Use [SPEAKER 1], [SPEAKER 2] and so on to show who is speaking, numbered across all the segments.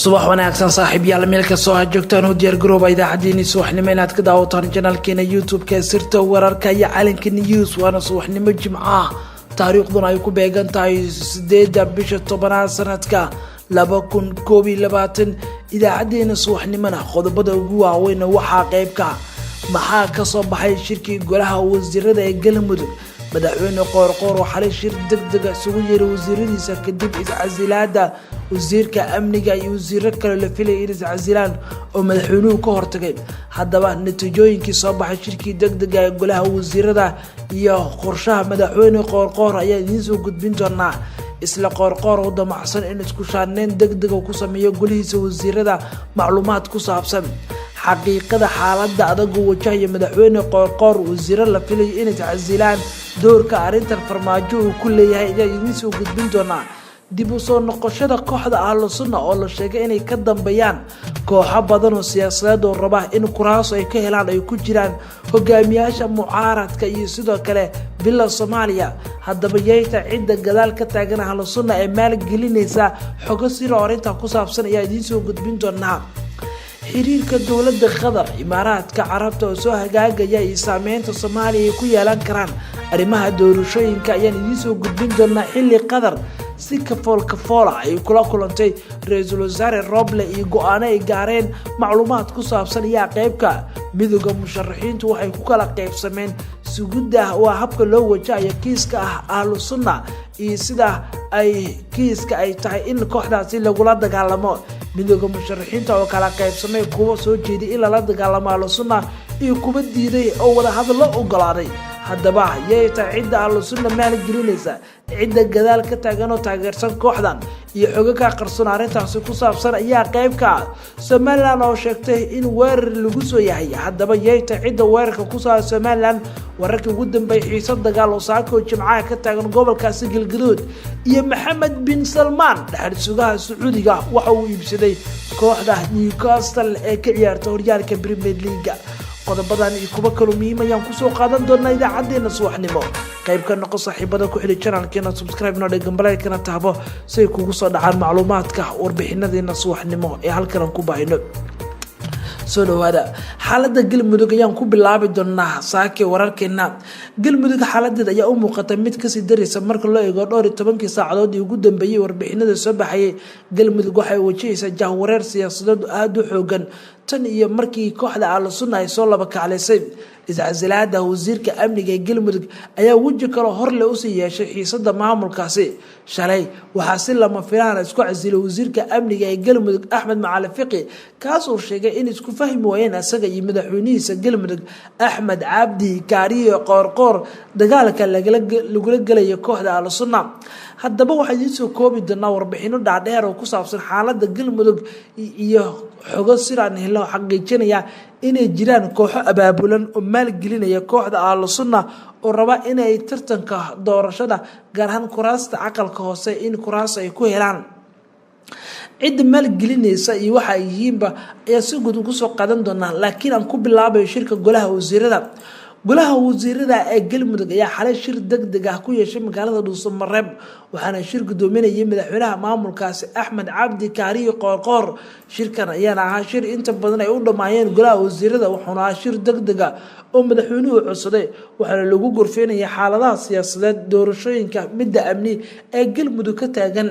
[SPEAKER 1] صباح wanaagsan saaxiibayaal meel ka soo joogtaan oo diyaar garooba idaacadiina subaxnimo inaad ka daawataan channelkeena YouTube-ka sirta wararka iyo calanka news waana subaxnimo Jimcaha taariikhduna ay ku beegan tahay 8 bisha 10 sanadka 2022 idaacadiina subaxnimona qodobada ugu waaweyn waxa qayb ka maxaa ka soo baxay shirkii golaha wasiirada ee Galmudug madaxweyne Qoorqoor oo xalay shir degdeg ah isugu yeeray wasiiradiisa kadib iscasilaada wasiirka amniga iyo wasiirro kale la filay in iscasilaan oo madaxweynuhu ka hortagay haddaba natiijooyinkii soo baxay shirkii degdeg ah ee golaha wasiirada iyo qorshaha madaxweyne Qoorqoor ayaa idin soo gudbin doonaa isla Qoorqoor oo damacsan in isku shaaneen degdeg ku sameeyo golihiisa wasiirada macluumaad ku saabsan xaqiiqada xaaladda adag wajahaya madaxweyne Qoorqoor wasiirro la filay in iscasilaan doorka arinta Farmaajo uu ku leeyahay ayaa idin soo gudbin doonaa dib u soo noqoshada kooxda Ahlusunna oo la sheegay inay ka dambeeyaan kooxo badan oo siyaasadeed oo raba in kuraas ay ka helaan ay ku jiraan hogaamiyaasha mucaaradka iyo sidoo kale bila Soomaaliya haddaba yeeyta cidda gadaal ka taagan Ahlusunna ee maalgelinaysa xogo siro arinta ku saabsan ayaa idin soo gudbin doonaa xiriirka dawladda Qatar Imaaraadka Carabta oo soo hagaagaya iyo saameynta Soomaaliya ku yeelan karaan arrimaha doorashooyinka ayaan idin soo gudbin doonaa xilli Qatar si kafool ay kula kulantay ra'iisul wasaare Roble iyo go'aano ay gaareen macluumaad ku saabsan iyo qaybka midowga musharraxiintu waxay ku kala qeybsameen sugudda waa habka loo wajahayo kiiska Ahlusunna iyo sida ay kiiska ay tahay in kooxdaasi lagula dagaalamo midowga musharraxiinta oo kala qeybsamay kuwa soo jeeday in la dagaalamo Ahlusunna iyo kuwa diiday oo wada hadal la ogolaaday haddaba yeeyta cidda Ahlusunna maalgelinaysa cidda gadaal ka taagan oo taageersan kooxdan iyo xogaha qarsoon arintaasi ku saabsan ayaa qayb ka Somaliland oo sheegtay in weerar lagu soo yahay haddaba yeeyta cidda weerarka ku saabsan Somaliland wararkii ugu dambeeyay xiisad dagaal oo saako Jimcaha ka taagan gobolkaasi Galgaduud iyo Maxamed bin Salman dhaxal sugaha Sacuudiga waxa uu iibsaday kooxda Newcastle ee ka ciyaarta horyaalka Premier League qodobadan iyo kuwa kale muhiim ah ku soo qaadan doona idaacadeena subaxnimo qayb ka noqo saaxiibada ku xidhi channelkeena subscribe noo dhigam balay-kana taabo si ay kugu soo dhacaan macluumaadka warbixinadeena subaxnimo ee halkan ku baahino soo dhawaada xaaladda Galmudug ayaan ku bilaabi doonaa saake wararkeena Galmudug xaaladda ayaa u muuqata mid ka sii daraysa marka loo eego 12 saacadood ugu dambeeyay warbixinada soo baxay Galmudug waxay wajahaysaa jahwareer siyaasadeed aad u xoogan tan iyo markii kooxda Ahlusunna ay soo laba kacleysay iscasilaada wasiirka amniga ee Galmudug ayaa waji kale hor leh u sii yeeshay xiisada maamulkaasi shalay waxa si lama filaan isku casilay wasiirka amniga ee Galmudug Axmed Macalin Fiqi kaas oo sheegay in isku fahmi waayeen asaga iyo madaxweynihiisa Galmudug Axmed Cabdi Kaariyo Qoorqoor dagaalka lagula galay kooxda Ahlusunna haddaba waxay idin soo koobi doonaa warbixino dhaadheer oo ku saabsan xaaladda Galmudug iyo xogo siraan helo xaqiijinaya inay jiraan kooxo abaabulan oo maalgelinaya kooxda Ahlusunna oo raba inay tartanka doorashada gaar ahaan kuraasta aqalka hoose in kuraas ay ku helaan cid maalgelinaysa iyo waxa ay yihiinba ayaa si guud ugu soo qaadan doonaa laakiin aan ku bilaabayo shirka golaha wasiirada ee Galmudug ayaa xalay shir degdeg ah ku yeeshay magaalada Dhuusamareeb waxaana shir gudoominayay madaxweynaha maamulkaasi Axmed Cabdi Kaariyo Qoorqoor shirkan ayaa ahaa shir inta badan ay u dhamaayeen golaha wasiirada wuxuuna ahaa shir degdeg ah oo madaxweynuhu codsaday waxaana lagu gorfeenayay xaaladaha siyaasadeed doorashooyinka midda amni ee Galmudug ka taagan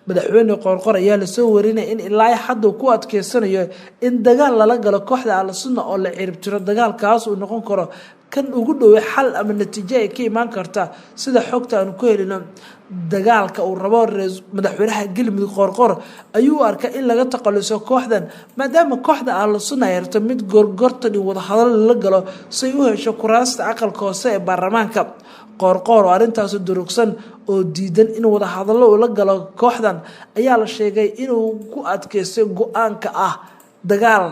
[SPEAKER 1] madaxweyne Qoorqoor ayaa la soo warinay in ilaa hadda ku adkeysanayo in dagaal lala galo kooxda Ahlusunna oo la ciribtiro dagaalkaas uu noqon karo kan ugu dhow xal ama natiijo ay ka iman karta sida xogta aan ku helino dagaalka uu rabo madaxweynaha Galmudug Qoorqoor ayuu arkay in laga taqaluso kooxdan maadaama kooxda Ahlusunna ay rabto mid gorgortan iyo wada hadal la galo si uu hesho kuraasta aqalka hoose ee baarlamaanka Qoorqoor oo arintaas durugsan oo diidan in wada hadallo la galo kooxdan ayaa la sheegay inuu ku adkeystay go'aanka dagaal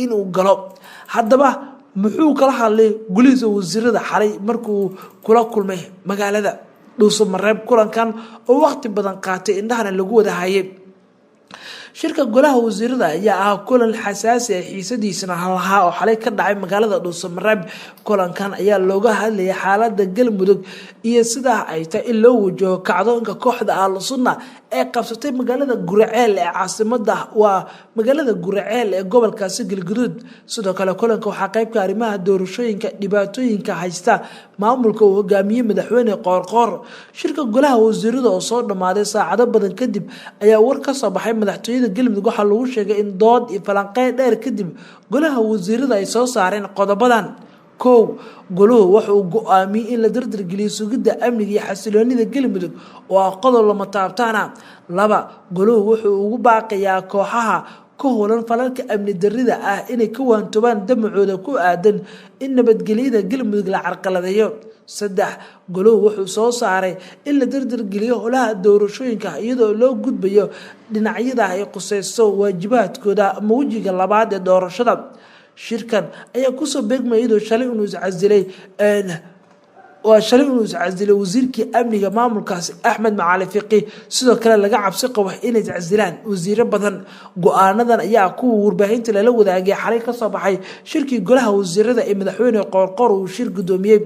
[SPEAKER 1] inuu galo haddaba muxuu kala hadlay golihiisa wasiirada xalay markuu kula kulmay magaalada Dhuusamareeb kulankan oo waqti badan qaatay indhahana lagu wada hayay shirka golaha wasiirada ayaa ah kulan xasaasi ah xiisadiisana lahaa oo xalay ka dhacay magaalada Dhuusamareeb kulankan ayaa looga hadlayay xaaladda Galmudug iyo sida ay tahay in loo wajaho kacdoonka kooxda Al-Sunna ee qabsatay magaalada Guraceel ee caasimadda waa magaalada Guraceel ee gobolkaasi Galgaduud sidoo kale kulanka waxaa qayb ka arrimaha doorashooyinka dhibaatooyinka haysta maamulka uu hogaamiyay madaxweyne Qoorqoor shirka golaha wasiirada oo soo dhamaaday saacado badan kadib ayaa war ka soo baxay madaxtooyada Galmudug waxaa lagu sheegay in dood iyo falanqeyn dheer kadib golaha wasiirada ay soo saareen qodobadan kow goluhu wuxuu go'aamiyay in la dardargeliyo sugidda amniga iyo xasiloonida Galmudug oo ah qodob lama taabtaan ah laba goluhu wuxuu ugu baaqayaa kooxaha ka howlan falalka amni darrida ah inay ka waantoobaan damacooda ku aadan in nabadgelyada Galmudug la carqaladeeyo saddex goluhu wuxuu soo saaray in la dardargeliyo howlaha doorashooyinka iyadoo loo gudbayo dhinacyada ay qusayso waajibaadkooda ama wajiga labaad ee doorashada shirkan ayaa ku soo beegmayay shalay inuu iscasilay wasiirkii amniga maamulkaasi Axmed Macali Fiqi sidoo kale laga cabsi qabo inay iscasilaan wasiiro badan go'aanadan ayaa ku warbaahinta la wadaagay xalay ka soo baxay shirkii golaha wasiirada ee madaxweyne Qoorqoor uu shir gudoomiyay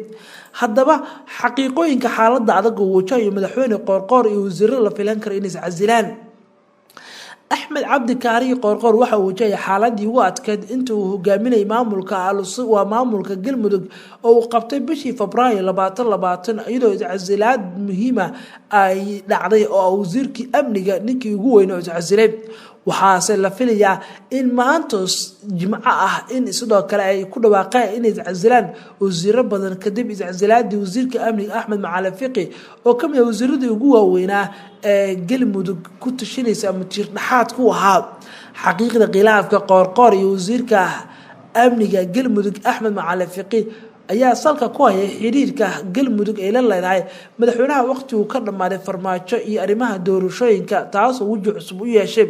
[SPEAKER 1] haddaba xaqiiqooyinka xaaladda adag oo wajahayo madaxweyne Qoorqoor iyo wasiirada la filan karo inay iscasilaan أحمد عبد كاري قرقر waxa uu wajahaya xaaladii ugu adkeyd inta uu hogaaminay maamulka waa maamulka Galmudug oo uu qabtay bishii Febraayo 2020 iyadoo iscasilaad muhiim ah ay dhacday oo wasiirkii amniga ninkii ugu weyn oo iscasilay waxaase la filayaa in maanta jimco ah in sidoo kale ay ku dhawaaqeen in iscasilaan wasiiro badan kadib iscasilaadii wasiirka amniga Axmed Macali Fiqi oo kamid ah wasiiradii ugu waaweynaa ee Galmudug ku tashanaysa ama tiir dhaxaad ku ahaa xaqiiqda khilaafka Qoorqoor iyo wasiirka amniga Galmudug Axmed Macali Fiqi ayaa salka ku hayay xiriirka Galmudug ee la leedahay madaxweynaha waqtigu ka dhamaaday Farmaajo iyo arrimaha doorashooyinka taas oo wajah cusub u yeeshay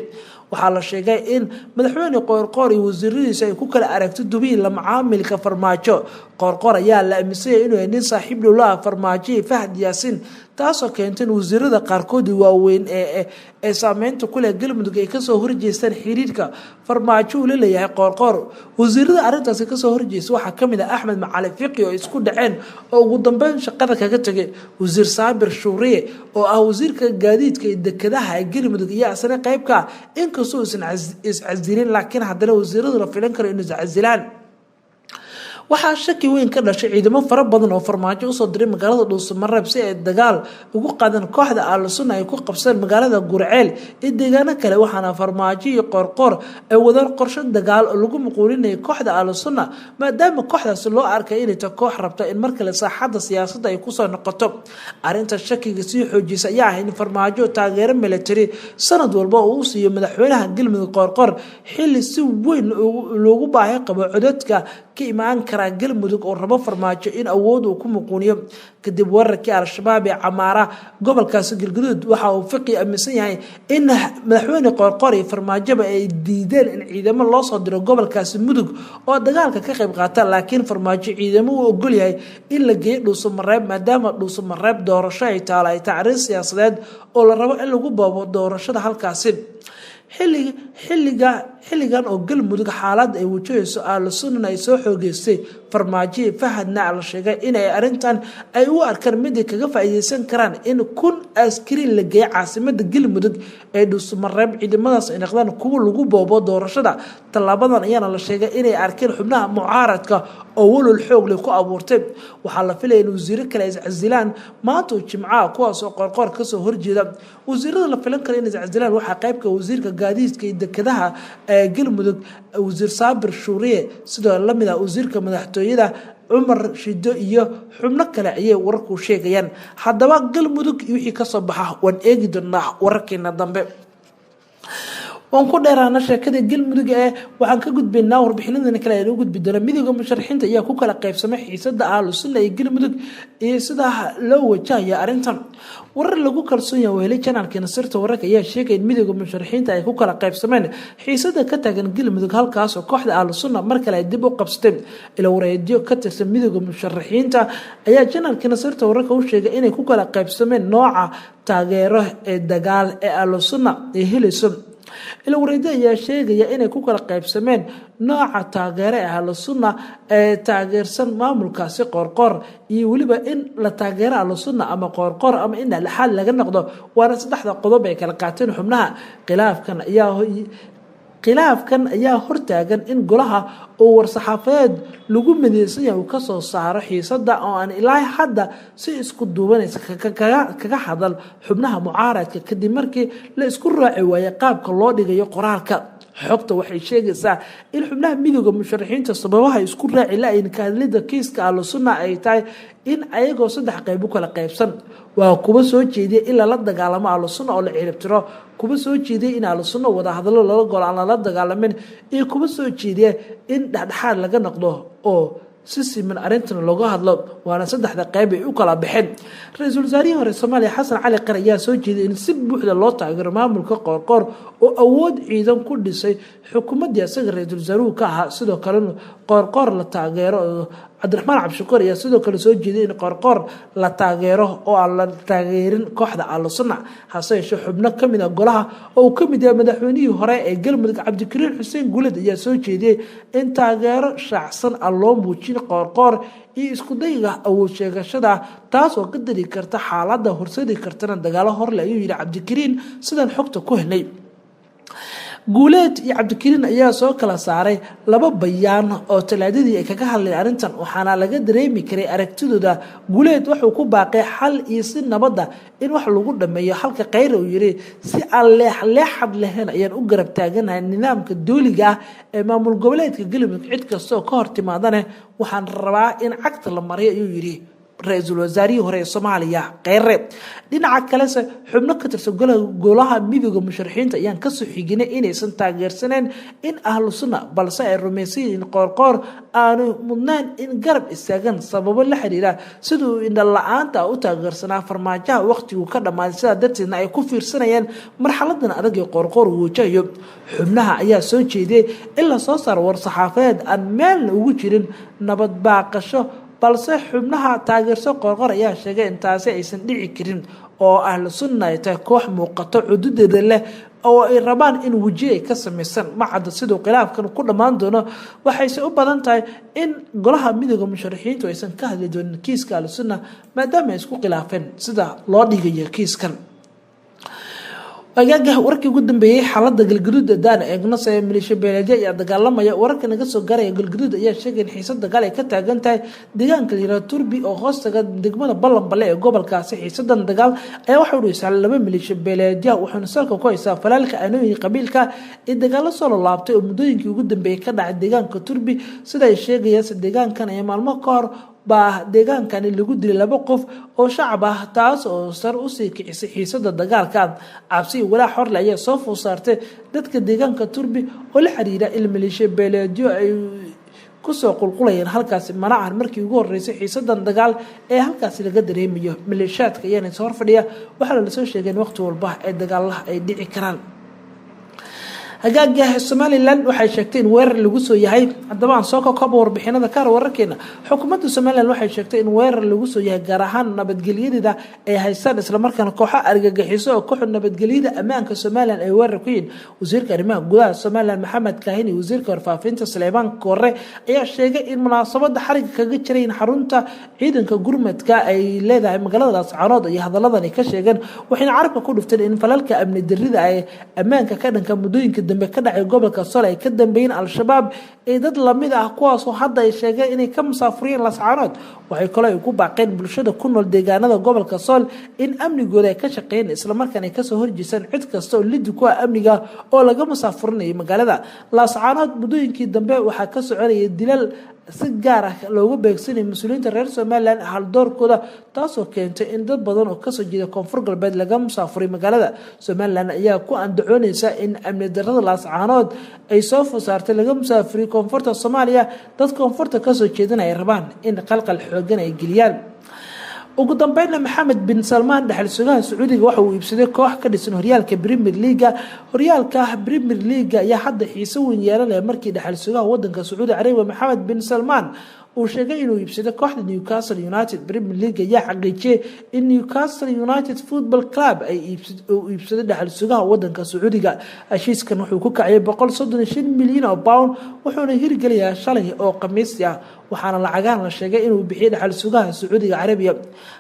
[SPEAKER 1] waxaa la sheegay in madaxweyne Qoorqoor iyo wasiiradiisa ay ku kala aragto dubiin la macaamilka Farmaajo Qoorqoor ayaa la aaminsan inuu yahay nin saaxiib dhow la Farmaajo Fahad Yaasin taasoo keentay in wasiirada qaarkood waaweyn ee saameynta ku leh Galmudug ay ka soo horjeestaan xiriirka Farmaajo uu leeyahay Qoorqoor wasiirada arintaas ka soo horjeestay waxaa kamid ah Axmed Macali Fiqi oo isku dhaceen oo ugu dambeyn shaqada kaga tagay wasiir Saabir Shuuriye oo ah wasiirka gaadiidka ee dekedaha ee Galmudug iyo asna qayb ka inkastoo iscasilin laakiin haddana wasiirada la filan karo inay iscasilaan waxaa shaki weyn ka dhashay ciidamo fara badan oo Farmaajo u soo diray magaalada Dhuusamareeb si ay dagaal ugu qaadaan kooxda Al-Sunna ay ku qabsadeen magaalada Guraceel ee deegaano kale waxaana Farmaajo iyo Qoorqoor ay wadaan qorshe dagaal oo lagu muquulinayo kooxda Al-Sunna maadaama kooxdaas loo arkay inay tahay koox rabta in markale saaxadda siyaasadda ay ku soo noqoto arinta shakiga sii xoojisay ayaa ah in Farmaajo taageero military sanad walba uu siiyo madaxweynaha Galmudug Qoorqoor xilli si weyn loogu baahay qabo codadka ka imaan kara Galmudug oo rabo Farmaajo in awood uu ku muquuniyo kadib wararkii Al-Shabaab ee Camaara gobolkaas Galgaduud waxa uu Fiqi aaminsan yahay in madaxweyne Qoorqoor iyo Farmaajo ay diideen in ciidamo loo soo diro gobolkaas Mudug oo dagaalka ka qayb qaata laakiin Farmaajo ciidamo uu ogol yahay in la geeyo Dhuusamareeb maadaama Dhuusamareeb doorasho ay tahay taariikh siyaasadeed oo la rabo in lagu boobo doorashada halkaasi xilligan oo Galmudug xaalad ay wajahayso Al-Sunna ay soo xoogeystay Farmaajo Fahadna la sheegay in ay arintan ay u arkaan mid kaga faa'iideysan karaan in kun askari la geeyo caasimadda Galmudug ee Dhuusamareeb ciidamadaas ay noqdaan kuwa lagu boobo doorashada talaabadan ayaana la sheegay inay arkeen xubnaha mucaaradka oo walal xoog leh ku abuurtay waxaa la filayay in wasiiro kale ay iscasilaan maanta Jimcaha kuwaas oo Qoorqoor ka soo horjeeda wasiirada la filan karo in iscasilaan waxaa qayb ka wasiirka gaadiidka iyo dekedaha Galmudug wasiir Saabir Shuuriye sidoo la mid ah wasiirka madaxtooyada Umar Shido iyo xubno kale ayay warku sheegayaan haddaba Galmudug wixii ka soo baxa waan eegi doonaa wararkeena dambe waan ku dheeraana sheekada Galmudug ee waxaan ka gudbinaa warbixinadana kale ee gudbi doona midowga musharraxiinta ayaa ku kala qaybsamay xiisada Al-Sunna ee Galmudug iyo sida loo wajahayo arintan warar lagu kalsoon yahay weelay channelkeena sirta wararka ayaa sheegay in midowga musharraxiinta ay ku kala qaybsameen xiisada ka tagan Galmudug halkaas oo kooxda Al-Sunna mar kale dib u qabsatay ila wareediyo ka tirsan midowga musharraxiinta ayaa channelkeena sirta wararka u sheegay inay ku kala qaybsameen nooca taageero ee dagaal ee Al-Sunna ee helayso ila wareeda ayaa sheegaya inay ku kala qaybsameen nooca taageere ahlu sunna ee taageersan maamulkaasi Qoorqoor iyo waliba in la taageero ahlu sunna ama Qoorqoor ama in la xal laga noqdo waana saddexda qodob ay kala qaateen xubnaha khilaafkan ayaa hortaagan in golaha oo war-saxaafadeed lagu mideysan yahay uu ka soo saaro xiisada oo aan ilaa hadda si isku duubanaysa kaga hadal xubnaha mucaaradka kadib markii la isku raaci waayay qaabka loo dhigayo qoraalka xogta waxay sheegaysaa in xubnaha midowga musharraxiinta sababaha isku raaci la-ayn ka hadlida kiiska ahlu sunna ay tahay in ayagoo saddex qayb u kala qaybsan waa kuwa soo jeediyay in lala dagaalamo ahlu sunna oo la ciribtiro kuwa soo jeediyay in ahlu sunna wada hadallo lala golo aan lala dagaalamin iyo kuwa soo jeediyay in dhexdhexaad laga noqdo oo si siman arintan looga hadlo waana saddexda qayb ay u kala baxeen ra'iisul wasaarihii hore Soomaaliya Xasan Cali Qare ayaa soo jeediyay in si buuxda loo taageero maamulka Qoorqoor oo awood ciidan ku dhisay xukuumadda asaga ra'iisul wasaaruhu ka ahaa sidoo kale Qoorqoor la taageero Cabdiraxmaan Cabshukuur ayaa sidoo kale soo jeediyay in Qoorqoor la taageero oo aan la taageerin kooxda ahlu sunna hase yeeshee xubno ka mid ah golaha oo ka mid yahay madaxweynihii hore ee Galmudug Cabdikariin Xuseen Guuled ayaa soo jeediyay in taageero shaacsan loo muujiyo Qoorqoor iyo isku dayga awood sheegashada taas oo ka dari karta xaaladda horseedi kartana dagaalo hor leh ayuu yiri Cabdikariin sidan xogta ku helnay Guuled iyo Cabdikariin ayaa soo kala saaray laba bayaan oo talaadadii ay kaga hadleen arintan waxaana laga dareemi karay aragtidooda Guuled wuxuu ku baaqay xal iyo si nabada in wax lagu dhameeyo halka Qeyr uu yiri si leexad lahayn ayaan u garab taaganahay nidaamka dawliga ah ee maamul goboleedka Galmudug cid kasta oo ka hor timaadana waxaan rabaa in cagta la mariyo ayuu yiri ra'iisul wasaarihii hore ee Soomaaliya Qeyre dhinaca kale xubno ka tirsan golaha midowga musharraxiinta ayaan ka soo xiginay inaysan taageersaneen in ahlu sunna balse ay rumaysan in Qoorqoor aanu mudnaan in garab istaagan sababo la xiriira sidoo in la'aanta u taageersanaa Farmaajo waqtigu ka dhamaaday sida darteedna ay ku fiirsanayeen marxaladan adag ee Qoorqoor uu wajahayo xubnaha ayaa soo jeediyay in la soo saaro war-saxaafadeed aan meel ugu jirin nabad baaqasho balse xubnaha taageersan Qoorqoor ayaa sheegay in taasi aysan dhici karin oo ahlu sunna ay tahay koox muuqato xuduudeeda leh oo ay rabaan in wajiga ay ka sameeysan macad sidoo khilaafkan ku dhamaan doono waxayse u badan tahay in golaha midowga musharraxiintu aysan ka hadli doonin kiiska ahlu sunna maadaama ay isku khilaafeen sida loo dhigayo kiiskan agaga warkii ugu dambeeyay xaaladda galgaduud daan eegno say milisha beeleedya ayaa dagaalamaya wararka naga soo gaaraya galgaduud ayaa sheegay in xiisad dagaal ay ka taagan tahay deegaanka liira Turbi oo hoostaga degmada Ballanballe ee gobolkaasi xiisadan dagaal ayaa waxa uu dhigay laba milisha beeleedya waxaana salka ku haysaa falaalka aanooyin qabiilka ee dagaalo soo laabtay oo muddooyinkii ugu dambeeyay ka dhacay deegaanka Turbi sida ay sheegayaan deegaankan ay maalmo ka hor baa deegaankani lagu dilay laba qof oo shacab ah taas oo sar u sii kicisay xiisada dagaalka cabsi walaa xor la ayaa soo foosartay dadka deegaanka Turbi oo la xiriira ilmilisha beeleedyo ay ku soo qulqulayeen halkaas manacan markii ugu horeysay xiisadan dagaal ee halkaas laga dareemayo milishaadka ayana soo fadhiya waxa la soo sheegay in waqti walba ay dagaalaha ay dhici karaan hagaaga Somaliland waxay sheegtay in weerar lagu soo yahay hadaba aan soo koobo warbixinada ka wararkeena xukuumadda Somaliland waxay sheegtay in weerar lagu soo yahay gaar ahaan nabadgelyada ay haystaan isla markaana kooxo argagixiso oo kooxda nabadgelyada ammaanka Somaliland ay weerar ku yihiin wasiirka arrimaha gudaha Somaliland Maxamed Kaahini wasiirka warfaafinta Suleymaan Koore ayaa sheegay in munaasabada xariga kaga jiray xarunta ciidanka gurmadka ay leedahay magaalada Laascaanood iyo hadaladani ka sheegeen waxayna carabka ku dhufteen in falalka amni darrida ay ammaanka ka dhanka muddooyinka dambe ka dhacay gobolka Sool ay ka dambeeyeen al-shabaab ee dad lamid ah kuwaas oo hadda ay sheegeen inay ka musaafireen Laascaanood waxay kale ku baaqeen bulshada ku nool deegaanada gobolka Sool in amnigooda ay ka shaqeeyaan isla markaana ay ka soo horjeestaan cid kasta oo lid ku ah amniga oo laga musaafirinayo magaalada Laascaanood muddooyinkii dambe waxaa ka soconayay dilal si gaar ah loogu beegsanay mas'uuliyiinta reer Somaliland hal doorkooda taasoo keentay in dad badan oo ka soo jeeda koonfur galbeed laga musaafiray magaalada Somaliland ayaa ku andacoonaysa in amni darrada Laascaanood ay soo fosaartay laga musaafiriyo koonfurta Soomaaliya dad koonfurta ka soo jeedanaya rabaan in qalqal xoogan ay geliyaan ugu dambeynna Maxamed bin Salmaan dhaxal sugaha Sacuudiga waxa uu iibsaday koox ka dhisan horyaalka Premier League ayaa hadda xiiso weyn yeelanaya markii dhaxal sugaha wadanka Sacuudi Carabiga Maxamed bin Salmaan uu sheegay inuu iibsado kooxda Newcastle United. Premier League ayaa xaqiijiyay in Newcastle United Football Club ay iibsado dhaxal sugaha wadanka Sacuudiga. heshiiskan wuxuu ku kacay 135 milyan oo pound wuxuuna hirgeliyaa shalay oo Khamiis ah waxaana lacagaan la sheegay inuu bixiyo dhaxal sugaha Sacuudiga Carabiga.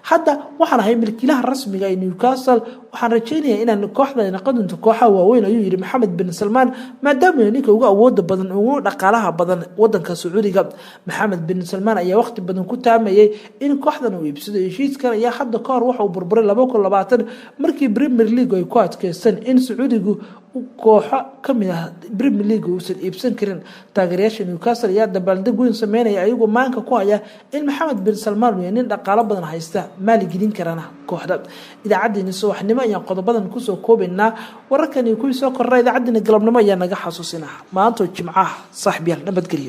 [SPEAKER 1] hadda waxaan ahay milkiilaha rasmiga ee Newcastle waxaan rajaynayaa inaan kooxda noqonto kooxaha waaweyn ayuu yiri Mohammed bin Salman maadaama ninka ugu awooda badan ugu dhaqaalaha badan wadanka Sacuudiga. Mohammed bin Salman ayaa waqti badan ku taamayay in kooxdan uu iibsado. heshiiskan ayaa hadda ka hor waxa uu burburay 2020 markii Premier League ay ku adkeysteen in Sacuudigu kooxo kamid ah Premier League uusan iibsan karin. taageerayaasha Newcastle ayaa dabaaldeg weyn sameynaya ayagoo maanka ku haya in Mohammed bin Salman uu nin dhaqaale badan haysta maalgelin karana kooxda. idaacadeena subaxnimo ayaan qodobadan ku soo koobaynaa wararkani ku soo korray idaacadeena galabnimo ayaa naga xasuusinaa maanta Jimcaha saaxiibayaal nabadgelyo.